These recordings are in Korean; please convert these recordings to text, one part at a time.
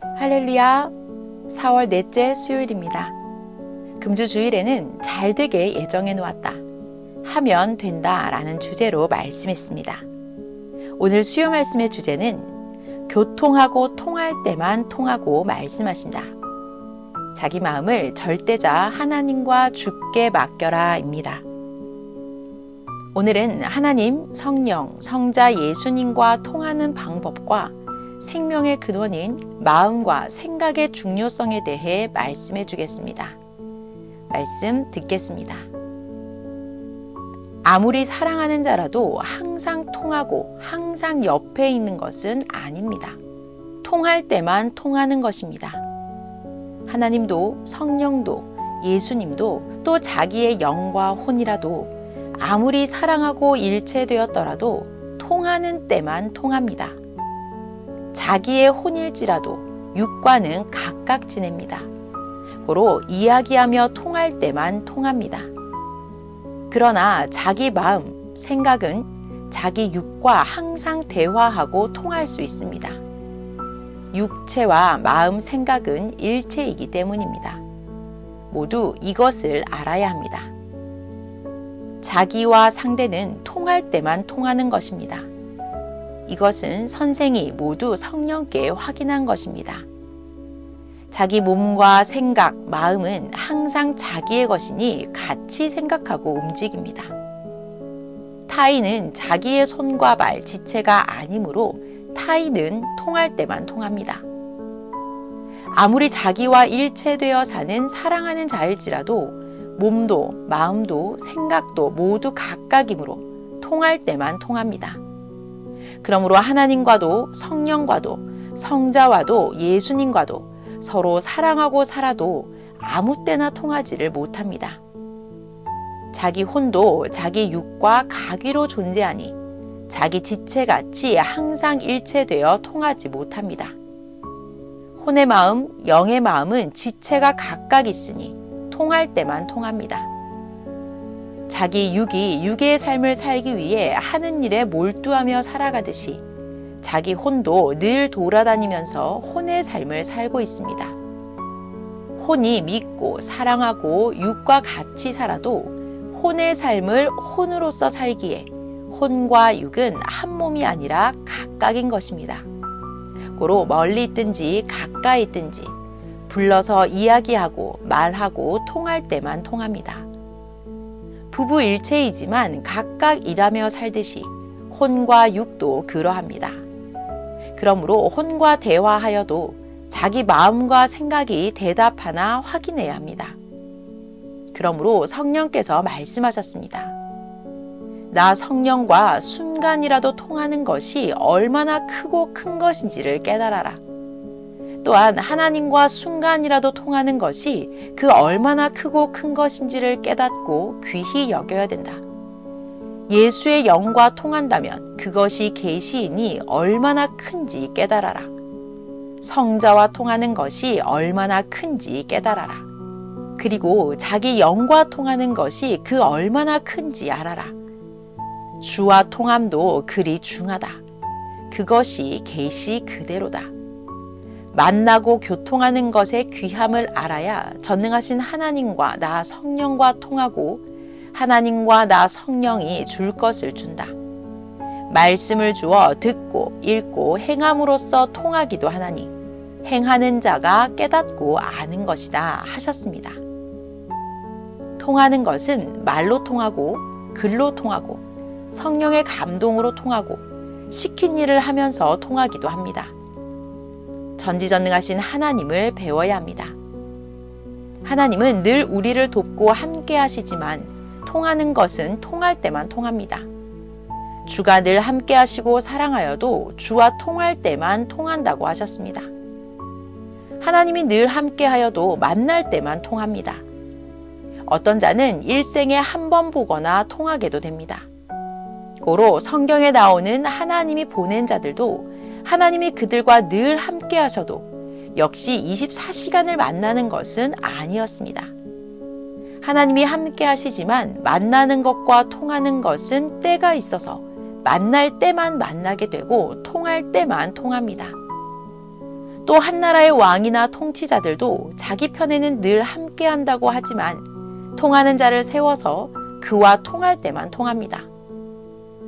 할렐루야, 4월 넷째 수요일입니다. 금주 주일에는 잘 되게 예정해 놓았다. 하면 된다 라는 주제로 말씀했습니다. 오늘 수요 말씀의 주제는 교통하고 통할 때만 통하고 말씀하신다. 자기 마음을 절대자 하나님과 주께 맡겨라 입니다. 오늘은 하나님, 성령, 성자 예수님과 통하는 방법과 생명의 근원인 마음과 생각의 중요성에 대해 말씀해 주겠습니다. 말씀 듣겠습니다. 아무리 사랑하는 자라도 항상 통하고 항상 옆에 있는 것은 아닙니다. 통할 때만 통하는 것입니다. 하나님도 성령도 예수님도 또 자기의 영과 혼이라도 아무리 사랑하고 일체되었더라도 통하는 때만 통합니다. 자기의 혼일지라도 육과는 각각 지냅니다. 고로 이야기하며 통할 때만 통합니다. 그러나 자기 마음, 생각은 자기 육과 항상 대화하고 통할 수 있습니다. 육체와 마음, 생각은 일체이기 때문입니다. 모두 이것을 알아야 합니다. 자기와 상대는 통할 때만 통하는 것입니다. 이것은 선생이 모두 성령께 확인한 것입니다. 자기 몸과 생각, 마음은 항상 자기의 것이니 같이 생각하고 움직입니다. 타인은 자기의 손과 발, 지체가 아니므로 타인은 통할 때만 통합니다. 아무리 자기와 일체되어 사는 사랑하는 자일지라도 몸도 마음도 생각도 모두 각각이므로 통할 때만 통합니다. 그러므로 하나님과도 성령과도 성자와도 예수님과도 서로 사랑하고 살아도 아무 때나 통하지를 못합니다. 자기 혼도 자기 육과 가귀로 존재하니 자기 지체같이 항상 일체되어 통하지 못합니다. 혼의 마음, 영의 마음은 지체가 각각 있으니 통할 때만 통합니다. 자기 육이 육의 삶을 살기 위해 하는 일에 몰두하며 살아가듯이 자기 혼도 늘 돌아다니면서 혼의 삶을 살고 있습니다. 혼이 믿고 사랑하고 육과 같이 살아도 혼의 삶을 혼으로서 살기에 혼과 육은 한 몸이 아니라 각각인 것입니다. 고로 멀리 있든지 가까이 있든지 불러서 이야기하고 말하고 통할 때만 통합니다. 부부 일체이지만 각각 일하며 살듯이 혼과 육도 그러합니다. 그러므로 혼과 대화하여도 자기 마음과 생각이 대답하나 확인해야 합니다. 그러므로 성령께서 말씀하셨습니다. 나 성령과 순간이라도 통하는 것이 얼마나 크고 큰 것인지를 깨달아라. 또한 하나님과 순간이라도 통하는 것이 그 얼마나 크고 큰 것인지를 깨닫고 귀히 여겨야 된다. 예수의 영과 통한다면 그것이 계시이니 얼마나 큰지 깨달아라. 성자와 통하는 것이 얼마나 큰지 깨달아라. 그리고 자기 영과 통하는 것이 그 얼마나 큰지 알아라. 주와 통함도 그리 중하다. 그것이 계시 그대로다. 만나고 교통하는 것의 귀함을 알아야 전능하신 하나님과 나 성령과 통하고 하나님과 나 성령이 줄 것을 준다. 말씀을 주어 듣고 읽고 행함으로써 통하기도 하나니 행하는 자가 깨닫고 아는 것이다 하셨습니다. 통하는 것은 말로 통하고 글로 통하고 성령의 감동으로 통하고 시킨 일을 하면서 통하기도 합니다. 전지전능하신 하나님을 배워야 합니다. 하나님은 늘 우리를 돕고 함께 하시지만 통하는 것은 통할 때만 통합니다. 주가 늘 함께 하시고 사랑하여도 주와 통할 때만 통한다고 하셨습니다. 하나님이 늘 함께 하여도 만날 때만 통합니다. 어떤 자는 일생에 한 번 보거나 통하게도 됩니다. 고로 성경에 나오는 하나님이 보낸 자들도 하나님이 그들과 늘 함께 하셔도 역시 24시간을 만나는 것은 아니었습니다. 하나님이 함께 하시지만 만나는 것과 통하는 것은 때가 있어서 만날 때만 만나게 되고 통할 때만 통합니다. 또 한 나라의 왕이나 통치자들도 자기 편에는 늘 함께한다고 하지만 통하는 자를 세워서 그와 통할 때만 통합니다.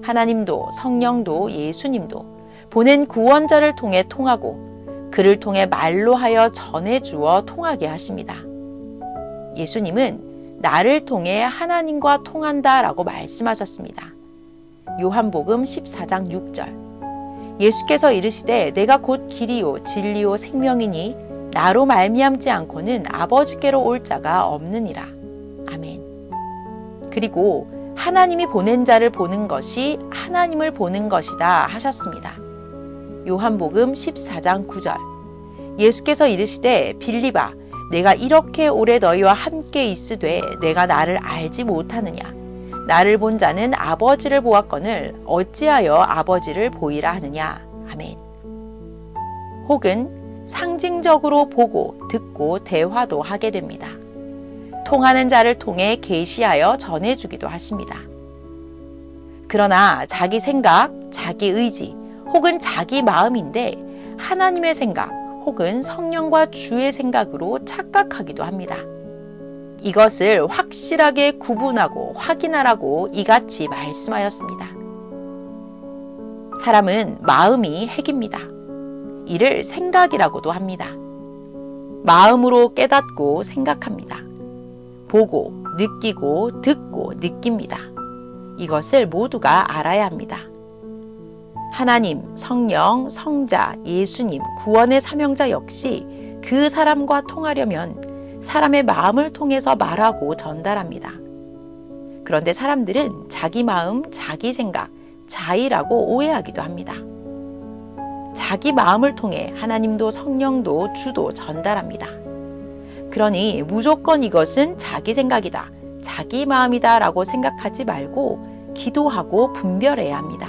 하나님도 성령도 예수님도 보낸 구원자를 통해 통하고 그를 통해 말로 하여 전해주어 통하게 하십니다. 예수님은 나를 통해 하나님과 통한다라고 말씀하셨습니다. 요한복음 14장 6절. 예수께서 이르시되 내가 곧 길이요 진리요 생명이니 나로 말미암지 않고는 아버지께로 올 자가 없느니라. 아멘. 그리고 하나님이 보낸 자를 보는 것이 하나님을 보는 것이다 하셨습니다. 요한복음 14장 9절. 예수께서 이르시되 빌립아 내가 이렇게 오래 너희와 함께 있으되 내가 나를 알지 못하느냐. 나를 본 자는 아버지를 보았거늘 어찌하여 아버지를 보이라 하느냐. 아멘. 혹은 상징적으로 보고 듣고 대화도 하게 됩니다. 통하는 자를 통해 계시하여 전해주기도 하십니다. 그러나 자기 생각, 자기 의지 혹은 자기 마음인데 하나님의 생각 혹은 성령과 주의 생각으로 착각하기도 합니다. 이것을 확실하게 구분하고 확인하라고 이같이 말씀하였습니다. 사람은 마음이 핵입니다. 이를 생각이라고도 합니다. 마음으로 깨닫고 생각합니다. 보고, 느끼고, 듣고, 느낍니다. 이것을 모두가 알아야 합니다. 하나님, 성령, 성자, 예수님, 구원의 사명자 역시 그 사람과 통하려면 사람의 마음을 통해서 말하고 전달합니다. 그런데 사람들은 자기 마음, 자기 생각, 자의라고 오해하기도 합니다. 자기 마음을 통해 하나님도 성령도 주도 전달합니다. 그러니 무조건 이것은 자기 생각이다, 자기 마음이다 라고 생각하지 말고 기도하고 분별해야 합니다.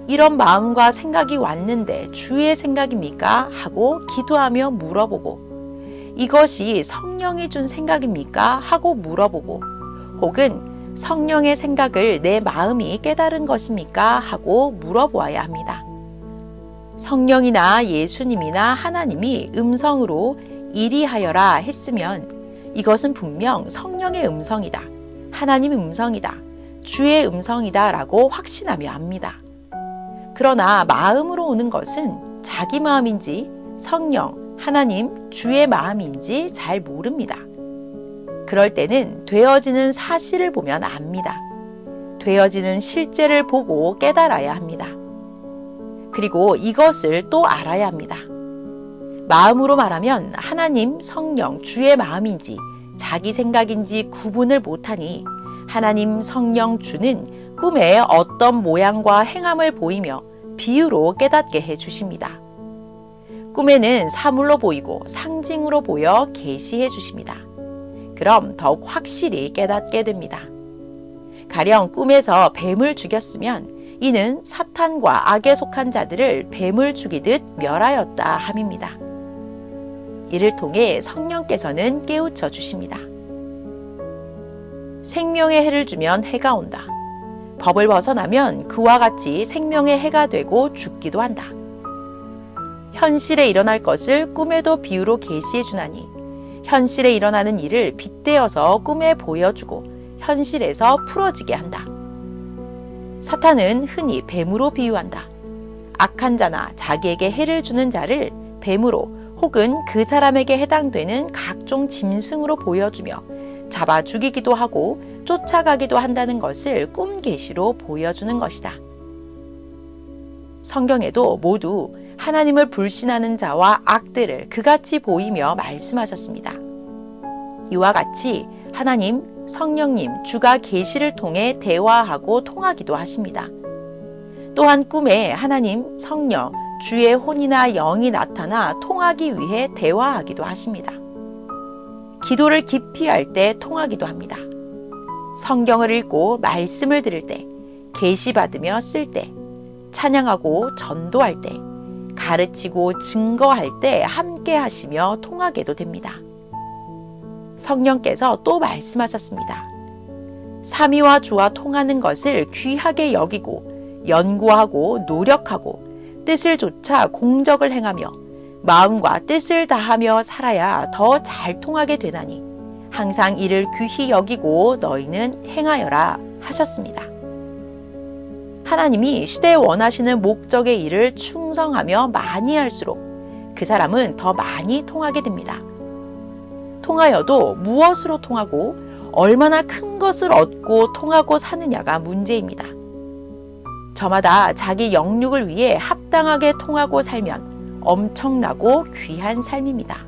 이런 마음과 생각이 왔는데 주의 생각입니까? 하고 기도하며 물어보고 이것이 성령이 준 생각입니까? 하고 물어보고 혹은 성령의 생각을 내 마음이 깨달은 것입니까? 하고 물어보아야 합니다. 성령이나 예수님이나 하나님이 음성으로 이리 하여라 했으면 이것은 분명 성령의 음성이다, 하나님의 음성이다, 주의 음성이다 라고 확신하며 합니다. 그러나 마음으로 오는 것은 자기 마음인지 성령, 하나님, 주의 마음인지 잘 모릅니다. 그럴 때는 되어지는 사실을 보면 압니다. 되어지는 실제를 보고 깨달아야 합니다. 그리고 이것을 또 알아야 합니다. 마음으로 말하면 하나님, 성령, 주의 마음인지 자기 생각인지 구분을 못하니 하나님, 성령, 주는 꿈에 어떤 모양과 행함을 보이며 비유로 깨닫게 해주십니다. 꿈에는 사물로 보이고 상징으로 보여 계시해 주십니다. 그럼 더욱 확실히 깨닫게 됩니다. 가령 꿈에서 뱀을 죽였으면 이는 사탄과 악에 속한 자들을 뱀을 죽이듯 멸하였다 함입니다. 이를 통해 성령께서는 깨우쳐 주십니다. 생명의 해를 주면 해가 온다. 법을 벗어나면 그와 같이 생명의 해가 되고 죽기도 한다. 현실에 일어날 것을 꿈에도 비유로 계시해 주나니 현실에 일어나는 일을 빗대어서 꿈에 보여주고 현실에서 풀어지게 한다. 사탄은 흔히 뱀으로 비유한다. 악한 자나 자기에게 해를 주는 자를 뱀으로 혹은 그 사람에게 해당되는 각종 짐승으로 보여주며 잡아 죽이기도 하고 쫓아가기도 한다는 것을 꿈 계시로 보여주는 것이다. 성경에도 모두 하나님을 불신하는 자와 악들을 그같이 보이며 말씀하셨습니다. 이와 같이 하나님, 성령님, 주가 계시를 통해 대화하고 통하기도 하십니다. 또한 꿈에 하나님, 성령, 주의 혼이나 영이 나타나 통하기 위해 대화하기도 하십니다. 기도를 깊이 할 때 통하기도 합니다. 성경을 읽고 말씀을 들을 때, 계시받으며 쓸 때, 찬양하고 전도할 때, 가르치고 증거할 때 함께 하시며 통하게도 됩니다. 성령께서 또 말씀하셨습니다. 삼위와 주와 통하는 것을 귀하게 여기고 연구하고 노력하고 뜻을 좇아 공적을 행하며 마음과 뜻을 다하며 살아야 더 잘 통하게 되나니 항상 이를 귀히 여기고 너희는 행하여라 하셨습니다. 하나님이 시대에 원하시는 목적의 일을 충성하며 많이 할수록 그 사람은 더 많이 통하게 됩니다. 통하여도 무엇으로 통하고 얼마나 큰 것을 얻고 통하고 사느냐가 문제입니다. 저마다 자기 영육을 위해 합당하게 통하고 살면 엄청나고 귀한 삶입니다.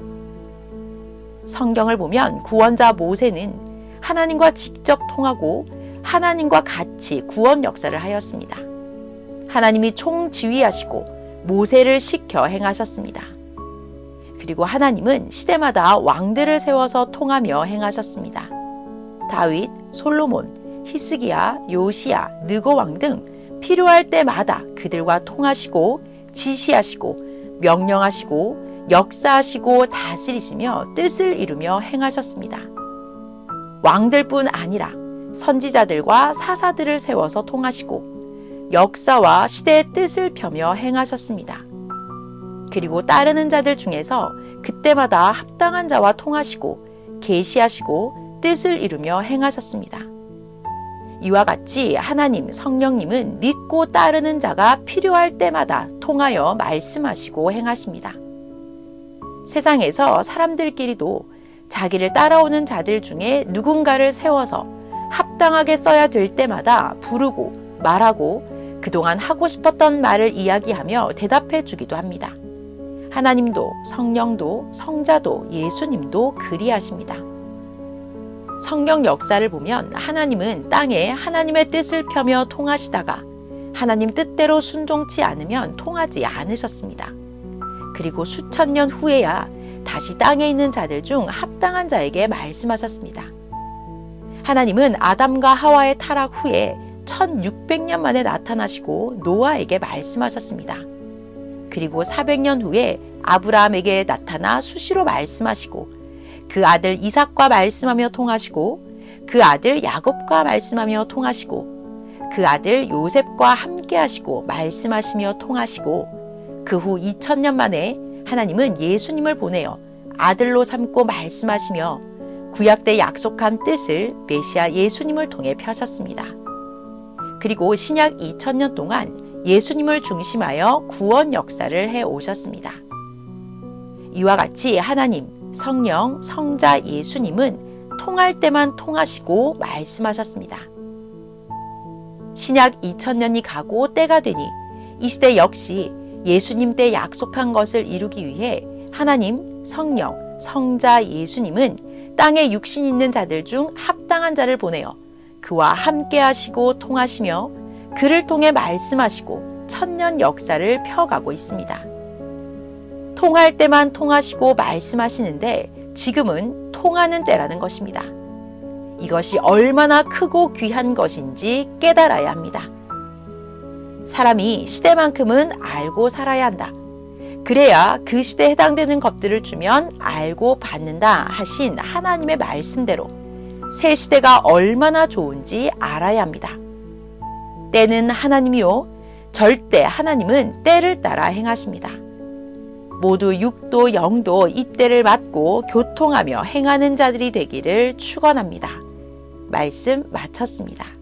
성경을 보면 구원자 모세는 하나님과 직접 통하고 하나님과 같이 구원 역사를 하였습니다. 하나님이 총지휘하시고 모세를 시켜 행하셨습니다. 그리고 하나님은 시대마다 왕들을 세워서 통하며 행하셨습니다. 다윗, 솔로몬, 히스기야, 요시야, 느고 왕 등 필요할 때마다 그들과 통하시고 지시하시고 명령하시고 역사하시고 다스리시며 뜻을 이루며 행하셨습니다. 왕들뿐 아니라 선지자들과 사사들을 세워서 통하시고 역사와 시대의 뜻을 펴며 행하셨습니다. 그리고 따르는 자들 중에서 그때마다 합당한 자와 통하시고 계시하시고 뜻을 이루며 행하셨습니다. 이와 같이 하나님 성령님은 믿고 따르는 자가 필요할 때마다 통하여 말씀하시고 행하십니다. 세상에서 사람들끼리도 자기를 따라오는 자들 중에 누군가를 세워서 합당하게 써야 될 때마다 부르고 말하고 그동안 하고 싶었던 말을 이야기하며 대답해 주기도 합니다. 하나님도 성령도 성자도 예수님도 그리하십니다. 성경 역사를 보면 하나님은 땅에 하나님의 뜻을 펴며 통하시다가 하나님 뜻대로 순종치 않으면 통하지 않으셨습니다. 그리고 수천 년 후에야 다시 땅에 있는 자들 중 합당한 자에게 말씀하셨습니다. 하나님은 아담과 하와의 타락 후에 1600년 만에 나타나시고 노아에게 말씀하셨습니다. 그리고 400년 후에 아브라함에게 나타나 수시로 말씀하시고 그 아들 이삭과 말씀하며 통하시고 그 아들 야곱과 말씀하며 통하시고 그 아들 요셉과 함께 하시고 말씀하시며 통하시고 그 후 2000년 만에 하나님은 예수님을 보내어 아들로 삼고 말씀하시며 구약 때 약속한 뜻을 메시아 예수님을 통해 펴셨습니다. 그리고 신약 2000년 동안 예수님을 중심하여 구원 역사를 해 오셨습니다. 이와 같이 하나님, 성령, 성자 예수님은 통할 때만 통하시고 말씀하셨습니다. 신약 2000년이 가고 때가 되니 이 시대 역시 예수님 때 약속한 것을 이루기 위해 하나님, 성령, 성자 예수님은 땅에 육신 있는 자들 중 합당한 자를 보내어 그와 함께 하시고 통하시며 그를 통해 말씀하시고 천년 역사를 펴가고 있습니다. 통할 때만 통하시고 말씀하시는데 지금은 통하는 때라는 것입니다. 이것이 얼마나 크고 귀한 것인지 깨달아야 합니다. 사람이 시대만큼은 알고 살아야 한다. 그래야 그 시대에 해당되는 것들을 주면 알고 받는다 하신 하나님의 말씀대로 새 시대가 얼마나 좋은지 알아야 합니다. 때는 하나님이요 절대 하나님은 때를 따라 행하십니다. 모두 육도 영도 이 때를 맞고 교통하며 행하는 자들이 되기를 축원합니다. 말씀 마쳤습니다.